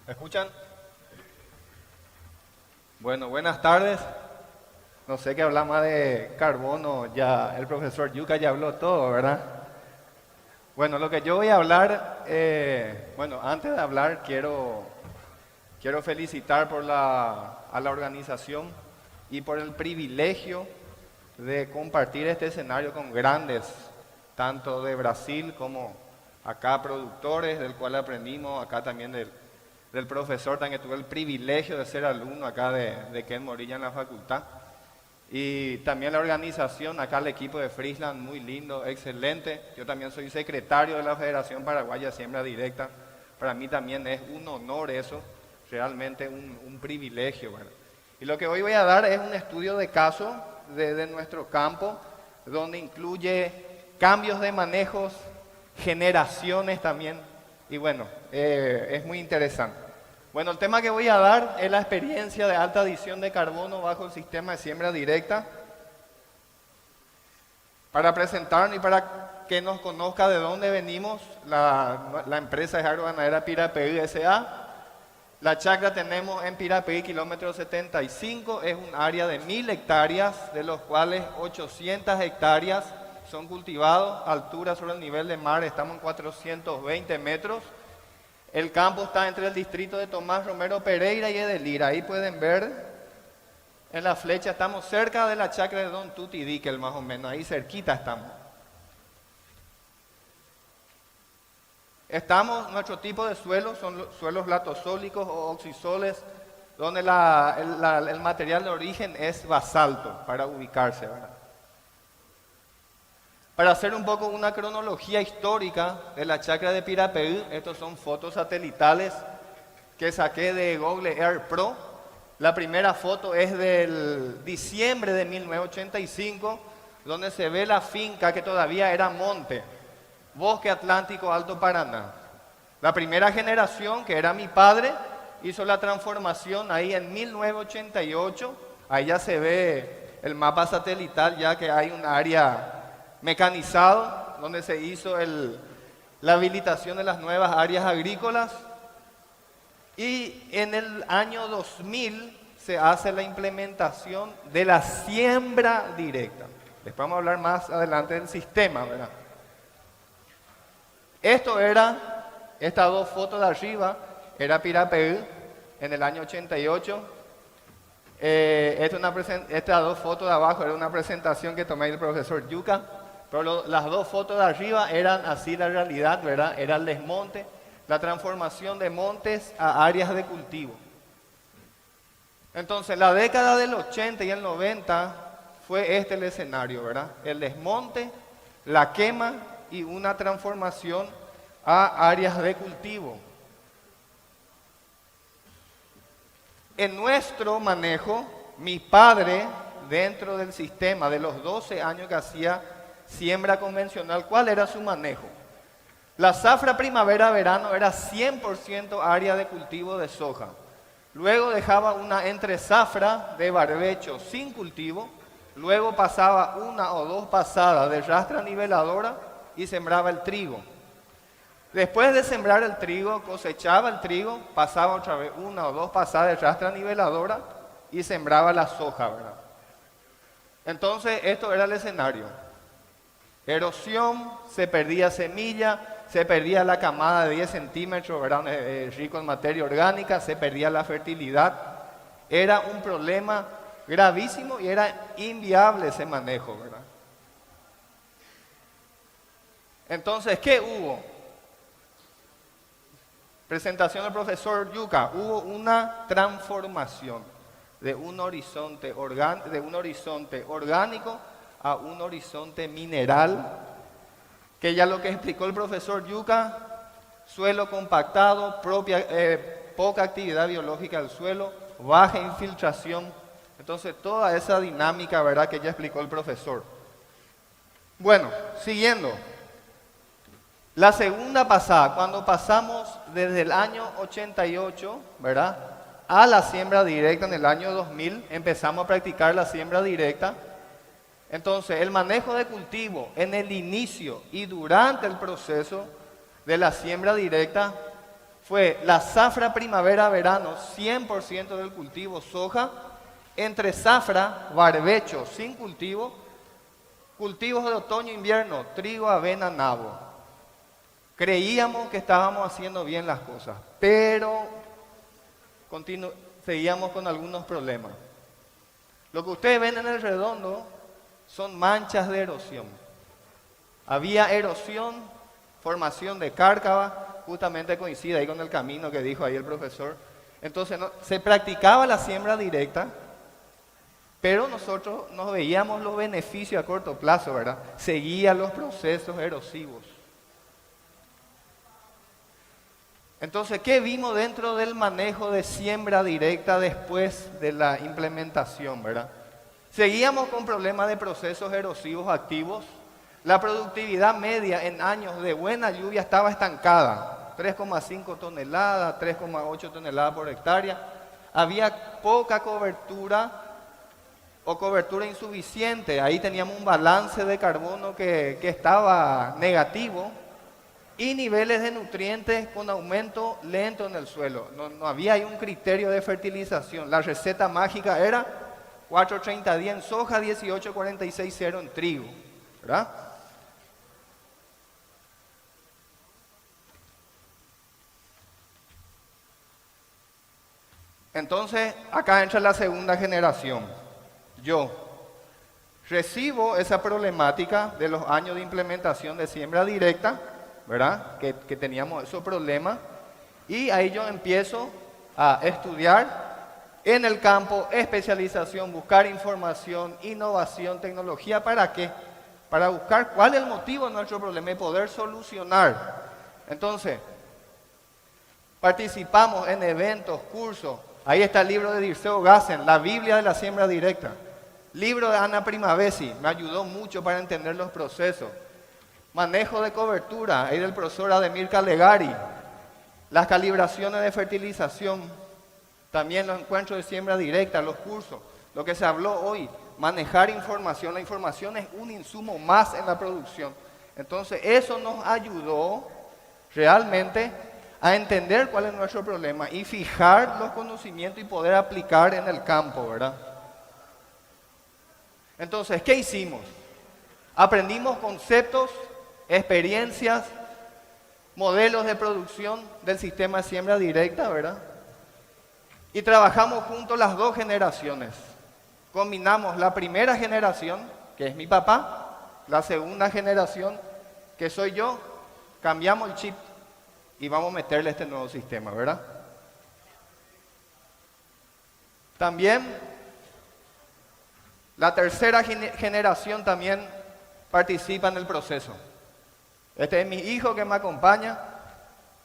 ¿Me escuchan? Bueno, buenas tardes. No sé qué habla más de carbono, ya el profesor Yuka ya habló todo, ¿verdad? Bueno, lo que yo voy a hablar, bueno, antes de hablar quiero felicitar a la organización y por el privilegio de compartir este escenario con grandes, tanto de Brasil como acá productores, del cual aprendimos, acá también del profesor, también que tuve el privilegio de ser alumno acá de Ken Morilla en la facultad. Y también la organización, acá el equipo de Friesland, muy lindo, excelente. Yo también soy secretario de la Federación Paraguaya Siembra Directa. Para mí también es un honor eso, realmente un privilegio, ¿verdad? Y lo que hoy voy a dar es un estudio de caso de nuestro campo, donde incluye cambios de manejos, generaciones también, y bueno, es muy interesante. Bueno, el tema que voy a dar es la experiencia de alta adición de carbono bajo el sistema de siembra directa. Para presentarnos y para que nos conozca de dónde venimos, la empresa es Agroganadera Pirapeí S.A. La chacra tenemos en Pirapeí, kilómetro 75, es un área de 1000 hectáreas, de los cuales 800 hectáreas son cultivados, altura sobre el nivel de mar, estamos en 420 metros. El campo está entre el distrito de Tomás Romero Pereira y Edelira. Ahí pueden ver en la flecha, estamos cerca de la chacra de Don Tuti Dickel, más o menos, ahí cerquita estamos. Nuestro tipo de suelos son suelos latosólicos o oxisoles, donde el material de origen es basalto, para ubicarse, ¿verdad? Para hacer un poco una cronología histórica de la chacra de Pirapeí, estos son fotos satelitales que saqué de Google Earth Pro. La primera foto es del diciembre de 1985, donde se ve la finca que todavía era monte, Bosque Atlántico Alto Paraná. La primera generación, que era mi padre, hizo la transformación ahí en 1988. Ahí ya se ve el mapa satelital, ya que hay un área mecanizado, donde se hizo la habilitación de las nuevas áreas agrícolas. Y en el año 2000 se hace la implementación de la siembra directa. Después vamos a hablar más adelante del sistema, ¿verdad? Estas dos fotos de arriba, era Pirapeí en el año 88. Estas dos fotos de abajo era una presentación que tomé del profesor Yuka. Pero las dos fotos de arriba eran así la realidad, ¿verdad? Era el desmonte, la transformación de montes a áreas de cultivo. Entonces, la década del 80 y el 90 fue el escenario, ¿verdad? El desmonte, la quema y una transformación a áreas de cultivo. En nuestro manejo, mi padre, dentro del sistema de los 12 años que hacía siembra convencional, ¿cuál era su manejo? La zafra primavera-verano era 100% área de cultivo de soja. Luego dejaba una entresafra de barbecho sin cultivo. Luego pasaba una o dos pasadas de rastra niveladora y sembraba el trigo. Después de sembrar el trigo, cosechaba el trigo, pasaba otra vez una o dos pasadas de rastra niveladora y sembraba la soja, ¿verdad? Entonces, esto era el escenario. Erosión, se perdía semilla, se perdía la camada de 10 centímetros, ¿verdad? Rico en materia orgánica, se perdía la fertilidad. Era un problema gravísimo y era inviable ese manejo, ¿verdad? Entonces, ¿qué hubo? Presentación del profesor Yuka. Hubo una transformación de un horizonte orgánico a un horizonte mineral, que ya lo que explicó el profesor Yuka, suelo compactado, poca actividad biológica del suelo, baja infiltración. Entonces, toda esa dinámica, ¿verdad?, que ya explicó el profesor. Bueno, siguiendo. La segunda pasada, cuando pasamos desde el año 88, ¿verdad?, a la siembra directa en el año 2000, empezamos a practicar la siembra directa. Entonces, el manejo de cultivo en el inicio y durante el proceso de la siembra directa fue la zafra primavera-verano, 100% del cultivo soja, entre zafra, barbecho sin cultivo, cultivos de otoño-invierno, trigo, avena, nabo. Creíamos que estábamos haciendo bien las cosas, pero seguíamos con algunos problemas. Lo que ustedes ven en el redondo son manchas de erosión. Había erosión, formación de cárcava, justamente coincide ahí con el camino que dijo ahí el profesor. Entonces se practicaba la siembra directa, pero nosotros nos veíamos los beneficios a corto plazo, ¿verdad? Seguía los procesos erosivos. Entonces, ¿qué vimos dentro del manejo de siembra directa después de la implementación, verdad? Seguíamos con problemas de procesos erosivos activos. La productividad media en años de buena lluvia estaba estancada, 3,5 toneladas, 3,8 toneladas por hectárea. Había poca cobertura o cobertura insuficiente. Ahí teníamos un balance de carbono que estaba negativo. Y niveles de nutrientes con aumento lento en el suelo. No había ahí un criterio de fertilización. La receta mágica era 4:30 en soja, 18:46:0 en trigo, ¿verdad? Entonces, acá entra la segunda generación. Yo recibo esa problemática de los años de implementación de siembra directa, ¿verdad? Que teníamos esos problemas, y ahí yo empiezo a estudiar en el campo, especialización, buscar información, innovación, tecnología. ¿Para qué? Para buscar cuál es el motivo de nuestro problema y poder solucionar. Entonces, participamos en eventos, cursos. Ahí está el libro de Dirceu Gassen, La Biblia de la Siembra Directa. Libro de Ana Primavesi, me ayudó mucho para entender los procesos. Manejo de cobertura, ahí del profesor Ademir Calegari. Las calibraciones de fertilización, también los encuentros de siembra directa, los cursos. Lo que se habló hoy, manejar información. La información es un insumo más en la producción. Entonces, eso nos ayudó realmente a entender cuál es nuestro problema y fijar los conocimientos y poder aplicar en el campo, ¿verdad? Entonces, ¿qué hicimos? Aprendimos conceptos, experiencias, modelos de producción del sistema de siembra directa, ¿verdad? Y trabajamos juntos las dos generaciones. Combinamos la primera generación, que es mi papá, la segunda generación, que soy yo, cambiamos el chip y vamos a meterle este nuevo sistema, ¿verdad? También, la tercera generación también participa en el proceso. Este es mi hijo que me acompaña,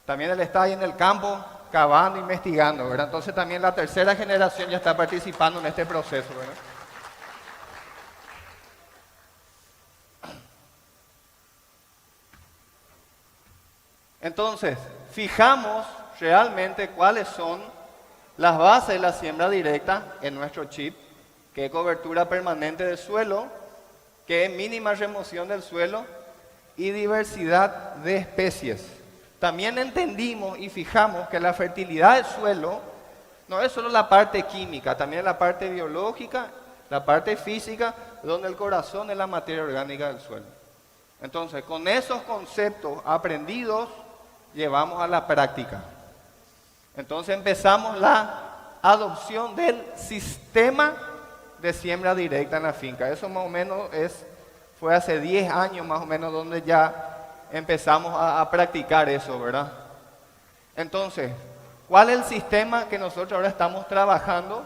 también él está ahí en el campo, cavando, investigando, ¿verdad? Entonces también la tercera generación ya está participando en este proceso, ¿verdad? Entonces, fijamos realmente cuáles son las bases de la siembra directa en nuestro chip, que es cobertura permanente del suelo, que es mínima remoción del suelo y diversidad de especies. También entendimos y fijamos que la fertilidad del suelo no es solo la parte química, también es la parte biológica, la parte física, donde el corazón es la materia orgánica del suelo. Entonces, con esos conceptos aprendidos, llevamos a la práctica. Entonces empezamos la adopción del sistema de siembra directa en la finca. Eso más o menos fue hace 10 años más o menos donde ya empezamos a practicar eso, ¿verdad? Entonces, ¿cuál es el sistema que nosotros ahora estamos trabajando?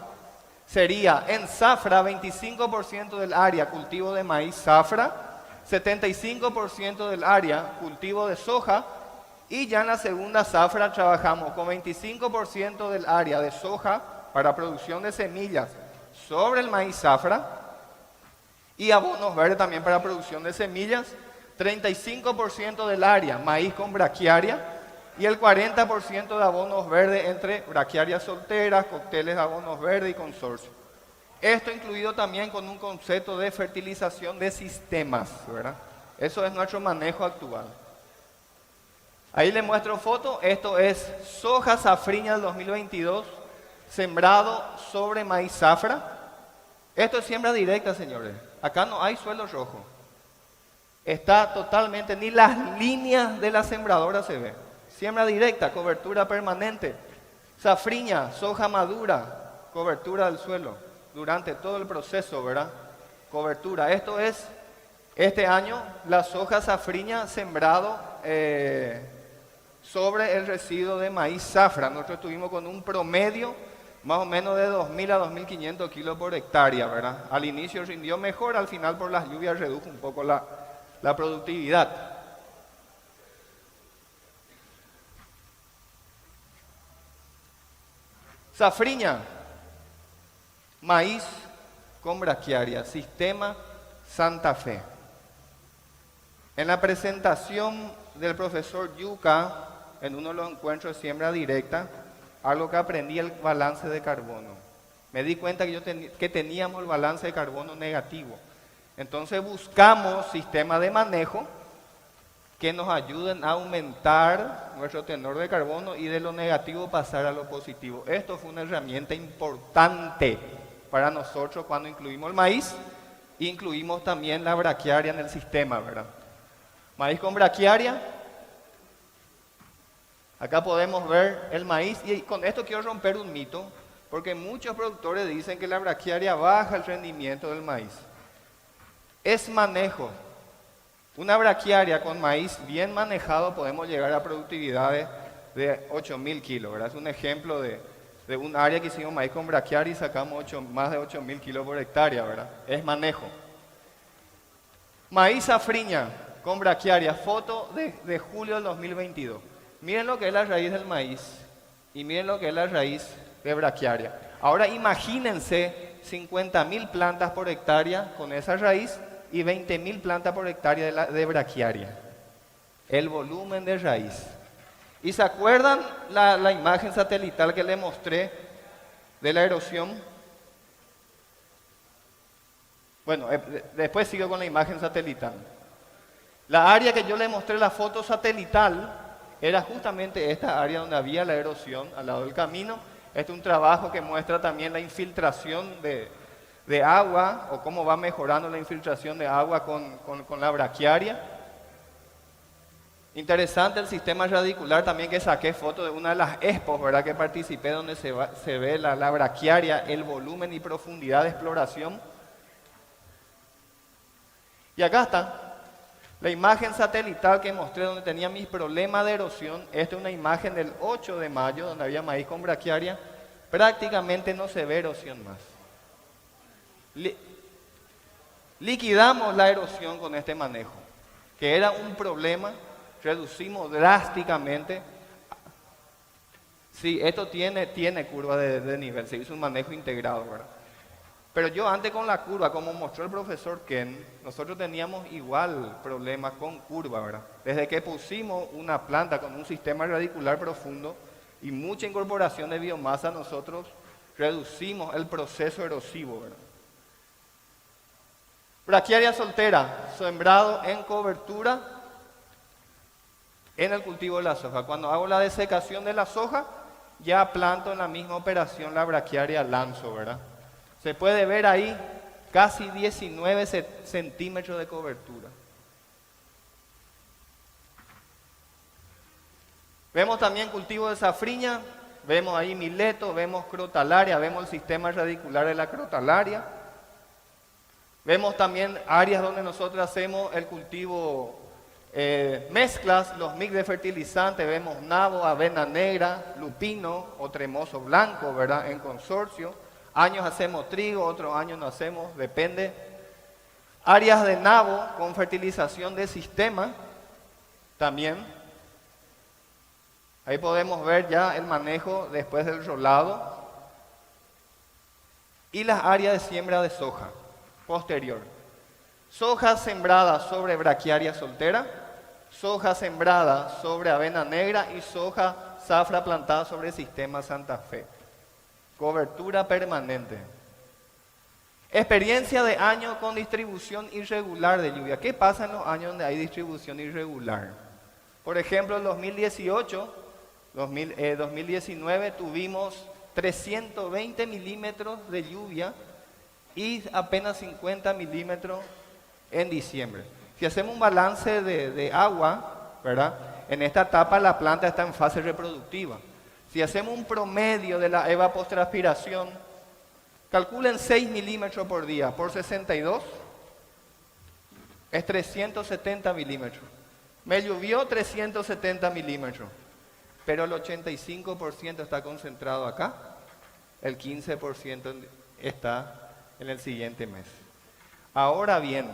Sería en zafra, 25% del área cultivo de maíz zafra, 75% del área cultivo de soja, y ya en la segunda zafra trabajamos con 25% del área de soja para producción de semillas sobre el maíz zafra y abonos verdes también para producción de semillas, 35% del área maíz con braquiaria y el 40% de abonos verdes entre braquiarias solteras, cócteles de abonos verdes y consorcio. Esto incluido también con un concepto de fertilización de sistemas, ¿verdad? Eso es nuestro manejo actual. Ahí les muestro foto. Esto es soja safriña del 2022, sembrado sobre maíz zafra. Esto es siembra directa, señores. Acá no hay suelo rojo. Está totalmente, ni las líneas de la sembradora se ven. Siembra directa, cobertura permanente. Safriña, soja madura, cobertura del suelo durante todo el proceso, ¿verdad? Cobertura. Esto es, este año, la soja safriña sembrado sobre el residuo de maíz zafra. Nosotros estuvimos con un promedio más o menos de 2.000 a 2.500 kilos por hectárea, ¿verdad? Al inicio rindió mejor, al final por las lluvias redujo un poco la productividad. Safriña, maíz con braquiaria, sistema Santa Fe. En la presentación del profesor Yuca, en uno de los encuentros de siembra directa, algo que aprendí, el balance de carbono. Me di cuenta que teníamos el balance de carbono negativo. Entonces buscamos sistemas de manejo que nos ayuden a aumentar nuestro tenor de carbono y de lo negativo pasar a lo positivo. Esto fue una herramienta importante para nosotros cuando incluimos el maíz e incluimos también la braquiaria en el sistema, ¿verdad? Maíz con braquiaria. Acá podemos ver el maíz y con esto quiero romper un mito, porque muchos productores dicen que la braquiaria baja el rendimiento del maíz. Es manejo. Una braquiaria con maíz bien manejado podemos llegar a productividades de 8.000 kilos, ¿verdad? Es un ejemplo de un área que hicimos maíz con braquiaria y sacamos más de 8.000 kilos por hectárea, ¿verdad? Es manejo. Maíz safriña con braquiaria, foto de julio del 2022. Miren lo que es la raíz del maíz y miren lo que es la raíz de braquiaria. Ahora imagínense 50.000 plantas por hectárea con esa raíz y 20.000 plantas por hectárea de braquiaria. El volumen de raíz. ¿Y se acuerdan la imagen satelital que les mostré de la erosión? Bueno, después sigo con la imagen satelital. La área que yo les mostré, la foto satelital, era justamente esta área donde había la erosión al lado del camino. Este es un trabajo que muestra también la infiltración de agua o cómo va mejorando la infiltración de agua con la braquiaria. Interesante el sistema radicular también, que saqué foto de una de las expos, ¿verdad? Que participé, donde se ve la braquiaria, el volumen y profundidad de exploración. Y acá está. La imagen satelital que mostré donde tenía mis problemas de erosión. Esta es una imagen del 8 de mayo donde había maíz con braquiaria. Prácticamente no se ve erosión más. Liquidamos la erosión con este manejo, que era un problema, reducimos drásticamente. Sí, esto tiene curva de nivel, se hizo un manejo integrado, ¿verdad? Pero yo antes con la curva, como mostró el profesor Ken, nosotros teníamos igual problemas con curva, ¿verdad? Desde que pusimos una planta con un sistema radicular profundo y mucha incorporación de biomasa, nosotros reducimos el proceso erosivo, ¿verdad? Braquiaria soltera, sembrado en cobertura en el cultivo de la soja. Cuando hago la desecación de la soja, ya planto en la misma operación la braquiaria lanzo, ¿verdad? Se puede ver ahí casi 19 centímetros de cobertura. Vemos también cultivo de safriña, vemos ahí mileto, vemos crotalaria, vemos el sistema radicular de la crotalaria. Vemos también áreas donde nosotros hacemos el cultivo mezclas, los mix de fertilizantes, vemos nabo, avena negra, lupino o tremoso blanco, ¿verdad? En consorcio. Años hacemos trigo, otros años no hacemos, depende. Áreas de nabo con fertilización de sistema también. Ahí podemos ver ya el manejo después del rolado. Y las áreas de siembra de soja posterior. Soja sembrada sobre braquiaria soltera, soja sembrada sobre avena negra y soja zafra plantada sobre el sistema Santa Fe. Cobertura permanente. Experiencia de año con distribución irregular de lluvia. ¿Qué pasa en los años donde hay distribución irregular? Por ejemplo, en 2019 tuvimos 320 milímetros de lluvia y apenas 50 milímetros en diciembre. Si hacemos un balance de agua, ¿verdad? En esta etapa la planta está en fase reproductiva. Si hacemos un promedio de la evapotranspiración, calculen 6 milímetros por día por 62, es 370 milímetros. Me llovió 370 milímetros, pero el 85% está concentrado acá, el 15% está en el siguiente mes. Ahora bien,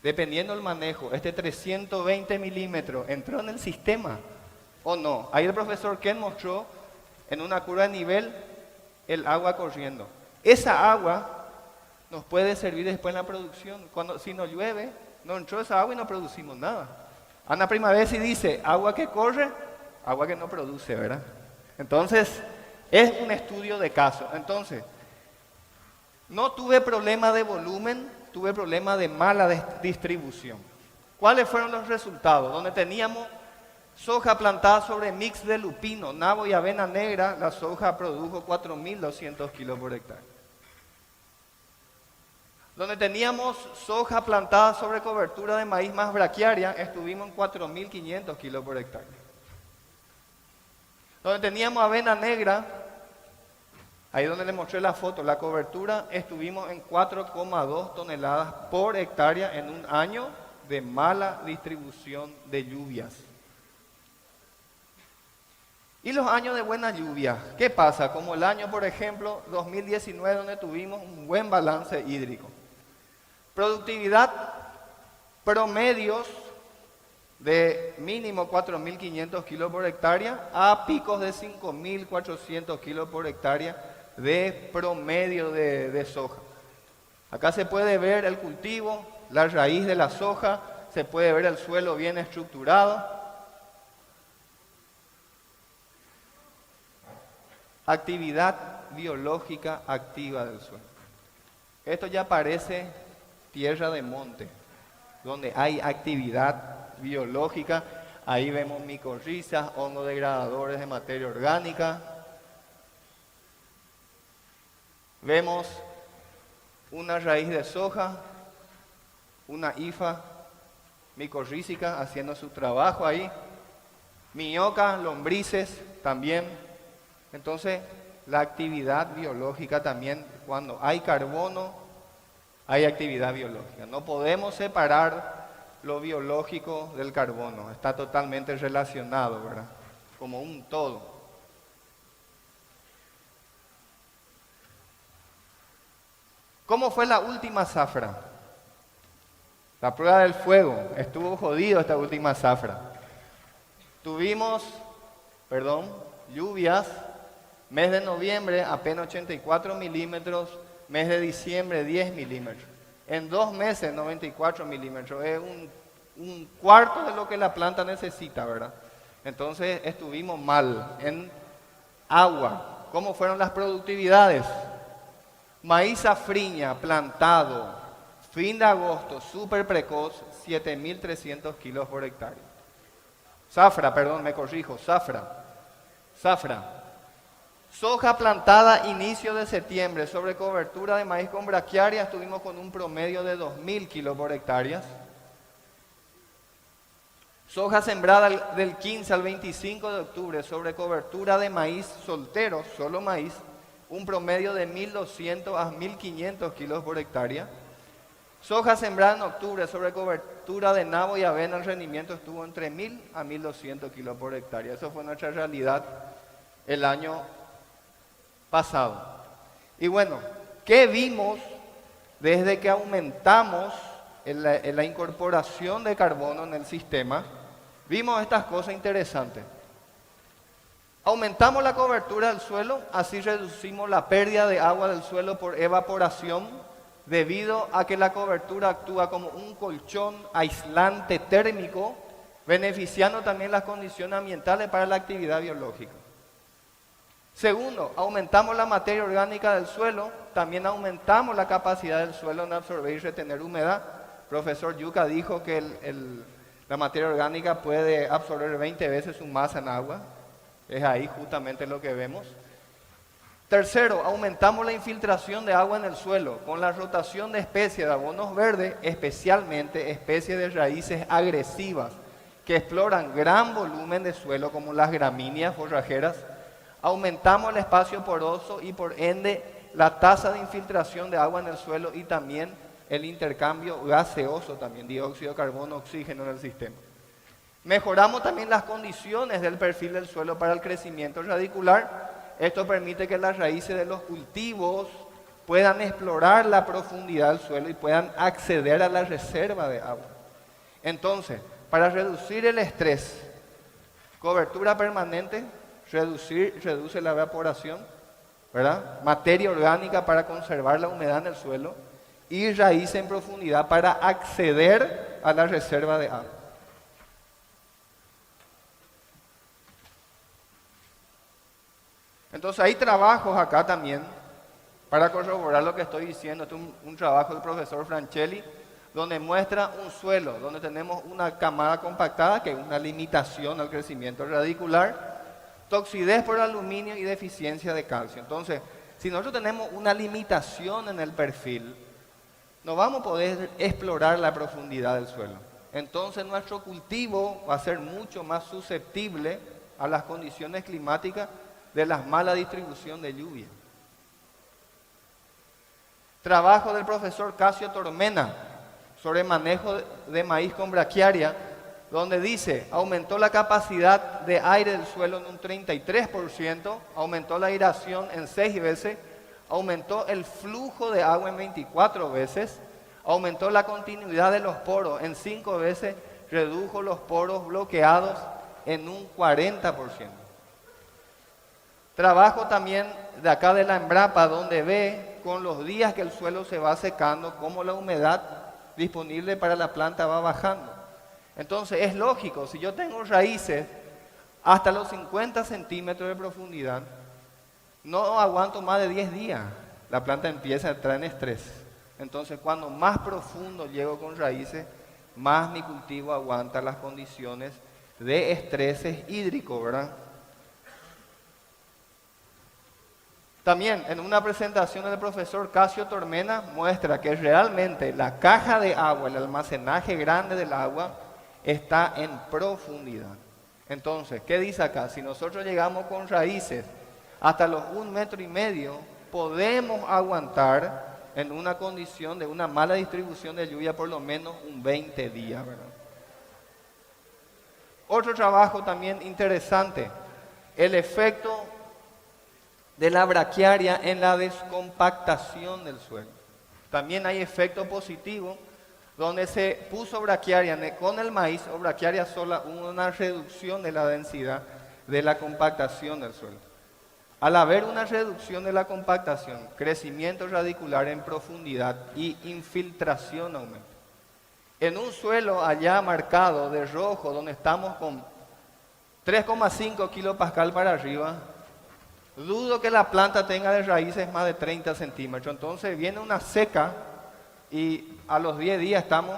dependiendo del manejo, este 320 milímetros entró en el sistema o no. Ahí el profesor Ken mostró en una curva de nivel el agua corriendo. Esa agua nos puede servir después en la producción. Si no llueve, no entró esa agua y no producimos nada. Ana Primavera dice, agua que corre, agua que no produce, ¿verdad? Entonces, es un estudio de caso. Entonces, no tuve problema de volumen, tuve problema de mala distribución. ¿Cuáles fueron los resultados? Donde teníamos soja plantada sobre mix de lupino, nabo y avena negra, la soja produjo 4.200 kilos por hectárea. Donde teníamos soja plantada sobre cobertura de maíz más braquiaria, estuvimos en 4.500 kilos por hectárea. Donde teníamos avena negra, ahí donde les mostré la foto, la cobertura, estuvimos en 4,2 toneladas por hectárea en un año de mala distribución de lluvias. Y los años de buena lluvia, ¿qué pasa? Como el año, por ejemplo, 2019, donde tuvimos un buen balance hídrico. Productividad promedios de mínimo 4.500 kilos por hectárea a picos de 5.400 kilos por hectárea de promedio de soja. Acá se puede ver el cultivo, la raíz de la soja, se puede ver el suelo bien estructurado. Actividad biológica activa del suelo. Esto ya parece tierra de monte, donde hay actividad biológica. Ahí vemos micorrizas, hongos degradadores de materia orgánica. Vemos una raíz de soja, una hifa micorrízica haciendo su trabajo ahí. Minhoca, lombrices también. Entonces, la actividad biológica también, cuando hay carbono, hay actividad biológica. No podemos separar lo biológico del carbono, está totalmente relacionado, ¿verdad? Como un todo. ¿Cómo fue la última zafra? La prueba del fuego, estuvo jodido esta última zafra. Tuvimos, lluvias. Mes de noviembre apenas 84 milímetros, mes de diciembre 10 milímetros. En 2 meses 94 milímetros, es un cuarto de lo que la planta necesita, ¿verdad? Entonces estuvimos mal en agua. ¿Cómo fueron las productividades? Maíz safriña plantado, fin de agosto, súper precoz, 7.300 kilos por hectárea. Zafra. Soja plantada inicio de septiembre sobre cobertura de maíz con braquiaria, estuvimos con un promedio de 2.000 kilos por hectárea. Soja sembrada del 15 al 25 de octubre sobre cobertura de maíz soltero, solo maíz, un promedio de 1.200 a 1.500 kilos por hectárea. Soja sembrada en octubre sobre cobertura de nabo y avena, el rendimiento estuvo entre 1.000 a 1.200 kilos por hectárea. Eso fue nuestra realidad el año pasado. Y bueno, ¿qué vimos desde que aumentamos en la incorporación de carbono en el sistema? Vimos estas cosas interesantes. Aumentamos la cobertura del suelo, así reducimos la pérdida de agua del suelo por evaporación, debido a que la cobertura actúa como un colchón aislante térmico, beneficiando también las condiciones ambientales para la actividad biológica. Segundo, aumentamos la materia orgánica del suelo, también aumentamos la capacidad del suelo en absorber y retener humedad. Profesor Yuca dijo que La materia orgánica puede absorber 20 veces su masa en agua. Es ahí justamente lo que vemos. Tercero, aumentamos la infiltración de agua en el suelo con la rotación de especies de abonos verdes, especialmente especies de raíces agresivas que exploran gran volumen de suelo como las gramíneas forrajeras. Aumentamos el espacio poroso y por ende la tasa de infiltración de agua en el suelo y también el intercambio gaseoso, también dióxido de carbono, oxígeno en el sistema. Mejoramos también las condiciones del perfil del suelo para el crecimiento radicular. Esto permite que las raíces de los cultivos puedan explorar la profundidad del suelo y puedan acceder a la reserva de agua. Entonces, para reducir el estrés, cobertura permanente, reduce la evaporación, ¿verdad? Materia orgánica para conservar la humedad en el suelo y raíces en profundidad para acceder a la reserva de agua. Entonces hay trabajos acá también para corroborar lo que estoy diciendo. Este es un trabajo del profesor Franchelli, donde muestra un suelo, donde tenemos una camada compactada, que es una limitación al crecimiento radicular, toxidez por aluminio y deficiencia de calcio. Entonces, si nosotros tenemos una limitación en el perfil, no vamos a poder explorar la profundidad del suelo. Entonces nuestro cultivo va a ser mucho más susceptible a las condiciones climáticas de la mala distribución de lluvia. Trabajo del profesor Casio Tormena sobre manejo de maíz con braquiaria, donde dice, aumentó la capacidad de aire del suelo en un 33%, aumentó la aireación en 6 veces, aumentó el flujo de agua en 24 veces, aumentó la continuidad de los poros en 5 veces, redujo los poros bloqueados en un 40%. Trabajo también de acá de la Embrapa, donde ve con los días que el suelo se va secando, cómo la humedad disponible para la planta va bajando. Entonces es lógico, si yo tengo raíces hasta los 50 centímetros de profundidad, no aguanto más de 10 días, la planta empieza a entrar en estrés. Entonces cuando más profundo llego con raíces, más mi cultivo aguanta las condiciones de estreses hídricos, ¿verdad? También en una presentación del profesor Casio Tormena muestra que realmente la caja de agua, el almacenaje grande del agua, está en profundidad. Entonces, ¿qué dice acá? Si nosotros llegamos con raíces hasta los 1,5 metros, podemos aguantar en una condición de una mala distribución de lluvia por lo menos un 20 días, ¿verdad? Otro trabajo también interesante, el efecto de la braquiaria en la descompactación del suelo. También hay efecto positivo donde se puso braquiaria con el maíz o braquiaria sola, una reducción de la densidad de la compactación del suelo. Al haber una reducción de la compactación, crecimiento radicular en profundidad y infiltración aumenta. En un suelo allá marcado de rojo, donde estamos con 3,5 kilopascal para arriba, dudo que la planta tenga de raíces más de 30 centímetros. Entonces viene una seca y a los 10 días estamos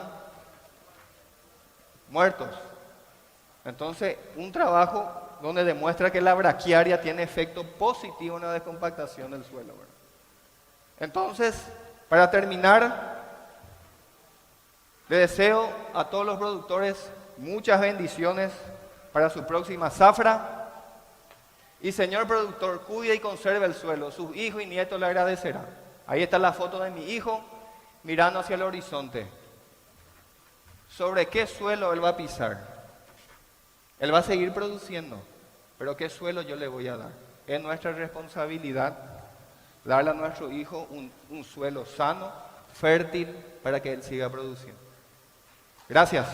muertos. Entonces, un trabajo donde demuestra que la braquiaria tiene efecto positivo en la descompactación del suelo, ¿verdad? Entonces, para terminar, le deseo a todos los productores muchas bendiciones para su próxima zafra. Y señor productor, cuide y conserve el suelo. Sus hijos y nietos le agradecerán. Ahí está la foto de mi hijo mirando hacia el horizonte. ¿Sobre qué suelo él va a pisar? Él va a seguir produciendo, pero ¿qué suelo yo le voy a dar? Es nuestra responsabilidad darle a nuestro hijo un suelo sano, fértil, para que él siga produciendo. Gracias.